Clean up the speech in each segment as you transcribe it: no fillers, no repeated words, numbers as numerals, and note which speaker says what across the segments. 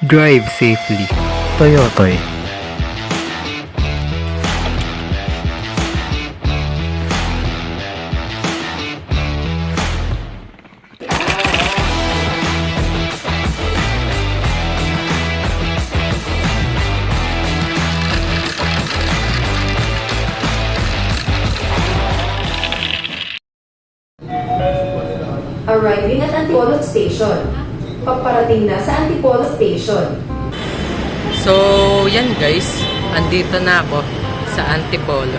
Speaker 1: Drive safely. Toyotoy.
Speaker 2: Arriving at Antipolo Station. Paparating na sa Antipolo Station.
Speaker 3: So, yan guys, andito na ako sa Antipolo.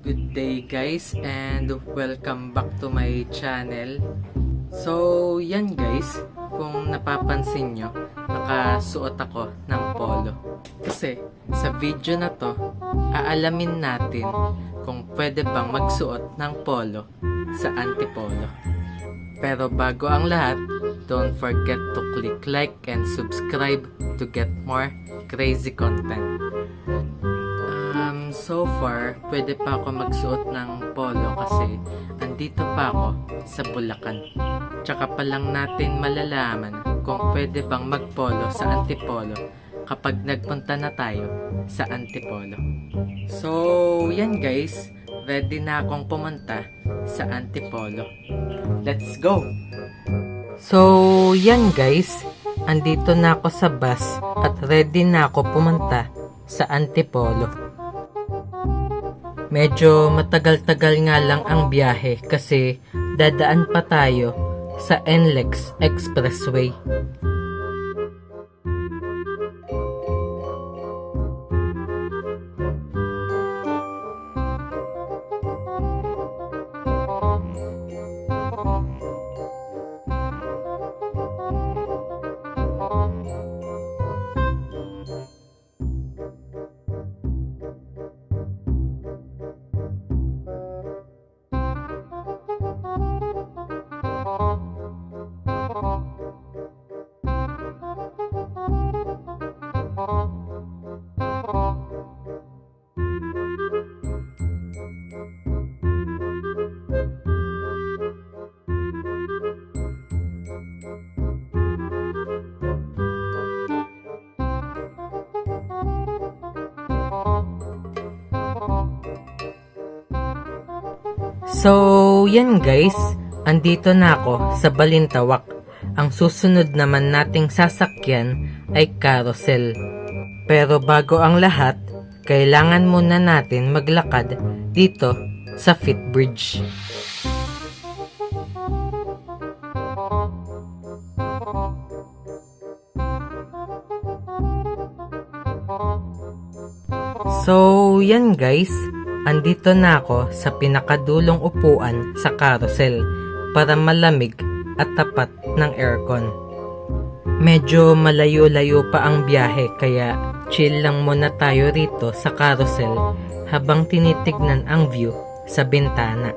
Speaker 3: Good day guys and welcome back to my channel. So, yan guys, kung napapansin nyo, nakasuot ako ng polo. Kasi sa video na to, aalamin natin kung pwede bang magsuot ng polo sa Antipolo. Pero bago ang lahat, don't forget to click like and subscribe to get more crazy content. So far, pwede pa ako magsuot ng polo kasi andito pa ako sa Bulacan. Tsaka pa lang natin malalaman kung pwede bang magpolo sa Antipolo kapag nagpunta na tayo sa Antipolo. So, yan guys, ready na akong pumunta sa Antipolo. Let's go! So, yan guys, andito na ako sa bus at ready na ako pumunta sa Antipolo. Medyo matagal-tagal nga lang ang biyahe kasi dadaan pa tayo sa NLEX Expressway. So, yan guys, andito na ako sa Balintawak. Ang susunod naman nating sasakyan ay carousel. Pero bago ang lahat, kailangan muna natin maglakad dito sa footbridge. So, yan guys, andito na ako sa pinakadulong upuan sa carousel para malamig at tapat ng aircon. Medyo malayo-layo pa ang biyahe kaya chill lang muna tayo rito sa carousel habang tinitignan ang view sa bintana.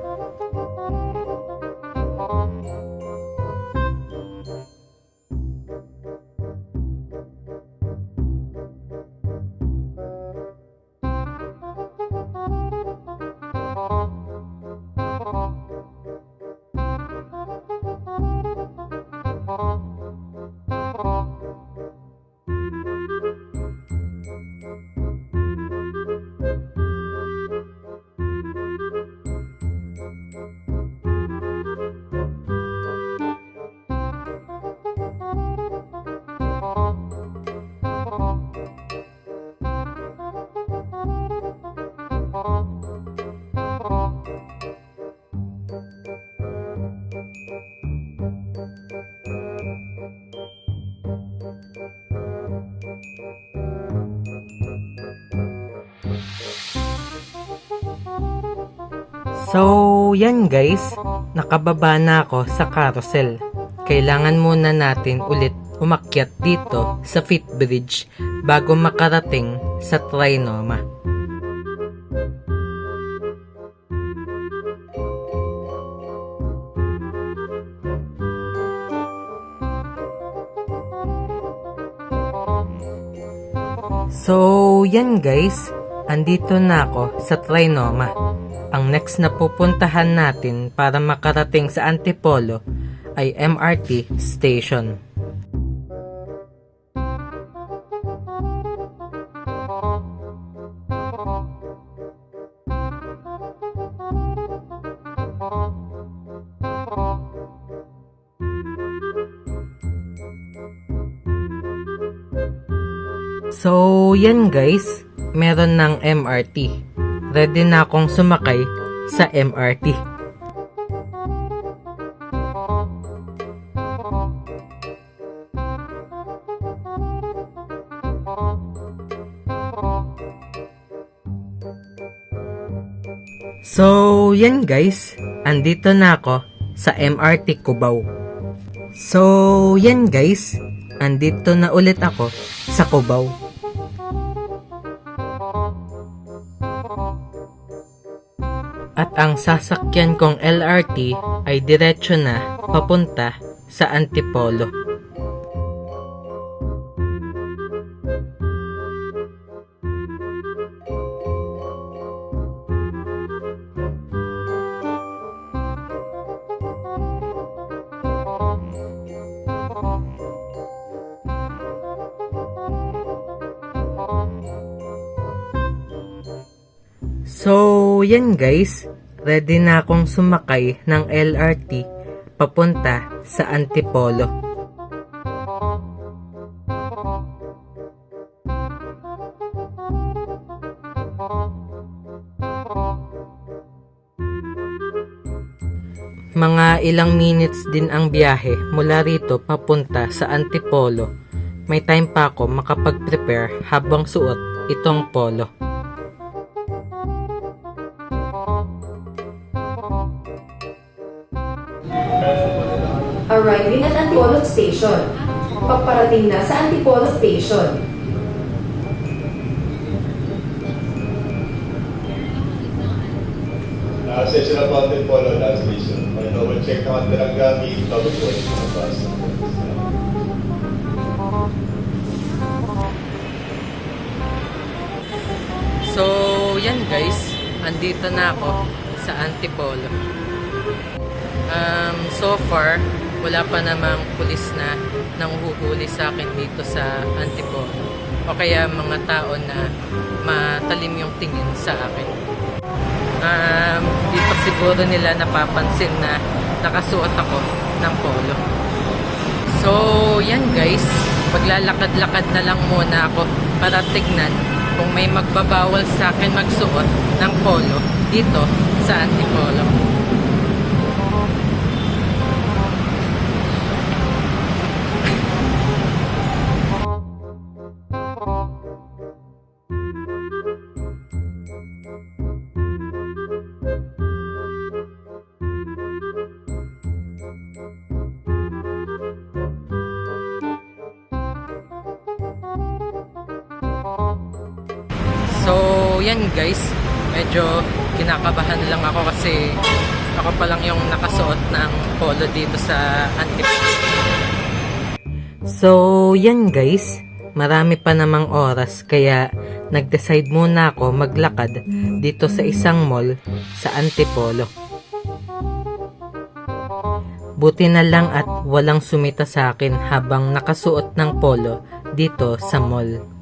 Speaker 3: So, yan guys, nakababa na ako sa carousel. Kailangan muna natin ulit umakyat dito sa footbridge bago makarating sa Trinoma. So, yan guys, andito na ako sa Trinoma. Ang next na pupuntahan natin para makarating sa Antipolo ay MRT station. So, yan guys, meron ng MRT. Ready na akong sumakay sa MRT. So, yan guys, andito na ako sa MRT Cubao. So, yan guys, andito na ulit ako sa Cubao. At ang sasakyan kong LRT ay diretso na papunta sa Antipolo. So, yan guys, ready na akong sumakay ng LRT papunta sa Antipolo. Mga ilang minutes din ang biyahe mula rito papunta sa Antipolo. May time pa ako makapag-prepare habang suot itong polo.
Speaker 2: Arriving at Antipolo Station. Paparating na sa Antipolo Station.
Speaker 4: Session of Antipolo last station. May double check naman talaga gamit double check ng bus.
Speaker 3: So, yan guys, andito na ako sa Antipolo. So far, wala pa namang pulis na nanghuhuli sa akin dito sa Antipolo. O kaya mga tao na matalim yung tingin sa akin. Di pa siguro nila napapansin na nakasuot ako ng polo. So, yan guys, maglalakad-lakad na lang muna ako para tignan kung may magbabawal sa akin magsuot ng polo dito sa Antipolo. So, yan guys, medyo kinakabahan lang ako kasi ako pa lang yung nakasuot ng polo dito sa Antipolo. So, yan guys, marami pa namang oras kaya nag-decide muna ako maglakad dito sa isang mall sa Antipolo. Buti na lang at walang sumita sa akin habang nakasuot ng polo dito sa mall.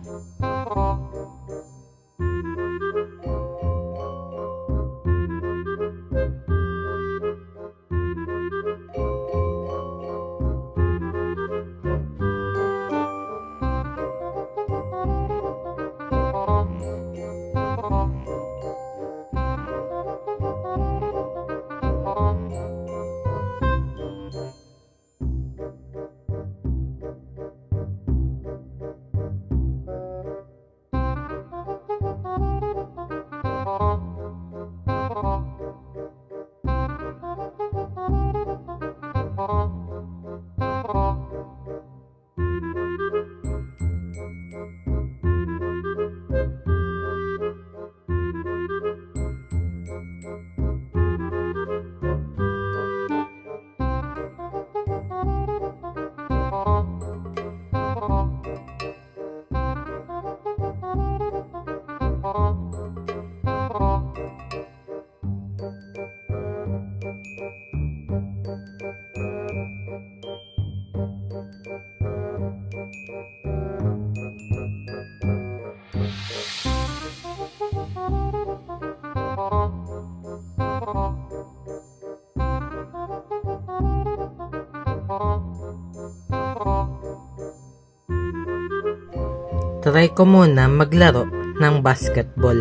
Speaker 3: try ko muna maglaro ng basketball.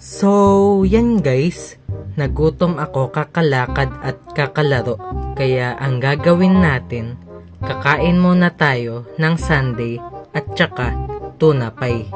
Speaker 3: So, yan guys. Nagutom ako kakalakad at kakalaro. Kaya ang gagawin natin, kakain muna tayo ng sundae at tsaka tuna pie.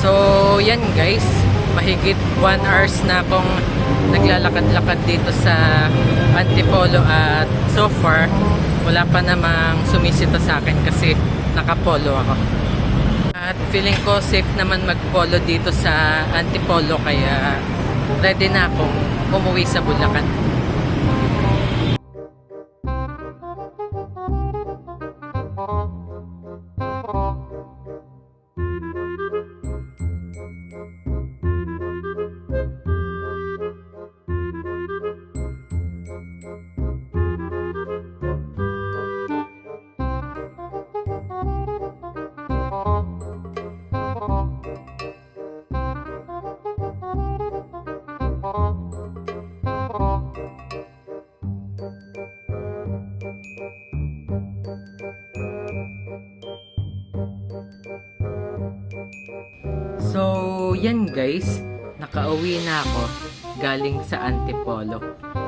Speaker 3: So, yan guys, mahigit 1 hours na akong naglalakad-lakad dito sa Antipolo at so far, wala pa namang sumisita sa akin kasi nakapolo ako. At feeling ko safe naman magpolo dito sa Antipolo kaya ready na akong umuwi sa Bulacan. So, yan guys, nakauwi na ako galing sa Antipolo.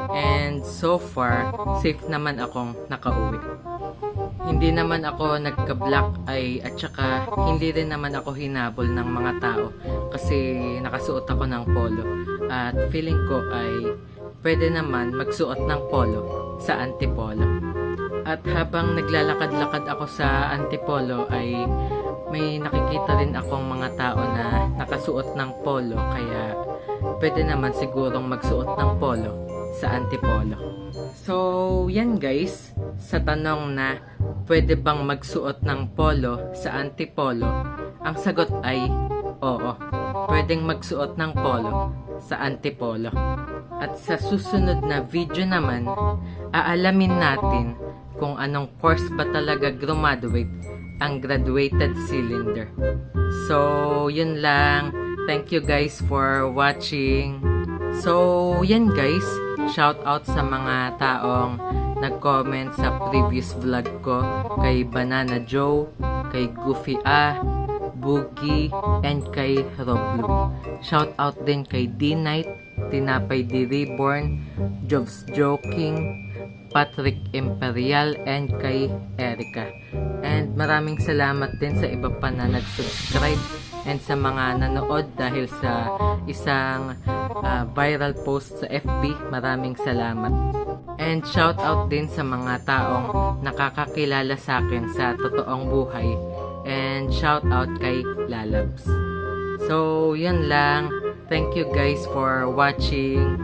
Speaker 3: And so far, safe naman akong nakauwi. Hindi naman ako nagka-black eye at saka hindi rin naman ako hinabol ng mga tao kasi nakasuot ako ng polo. At feeling ko ay pwede naman magsuot ng polo sa Antipolo. At habang naglalakad-lakad ako sa Antipolo ay may nakikita rin akong mga tao na nakasuot ng polo kaya pwede naman sigurong magsuot ng polo sa Antipolo. So, yan guys, sa tanong na pwede bang magsuot ng polo sa Antipolo, ang sagot ay oo, pwedeng magsuot ng polo sa Antipolo. At sa susunod na video naman, aalamin natin kung anong course ba talaga graduate ang graduated cylinder. So, yun lang. Thank you guys for watching. So, yan guys. Shout out sa mga taong nag-comment sa previous vlog ko kay Banana Joe, kay Goofy Boogie, and kay Roblu. Shout out din kay D-Night, Tinapay D Reborn, Jobs Joking, Patrick Imperial, and kay Erica. And maraming salamat din sa iba pa na nag-subscribe and sa mga nanood dahil sa isang viral post sa FB. Maraming salamat. And shout out din sa mga taong nakakakilala sa akin sa totoong buhay. And shout out kay Lalabs. So, yun lang. Thank you guys for watching.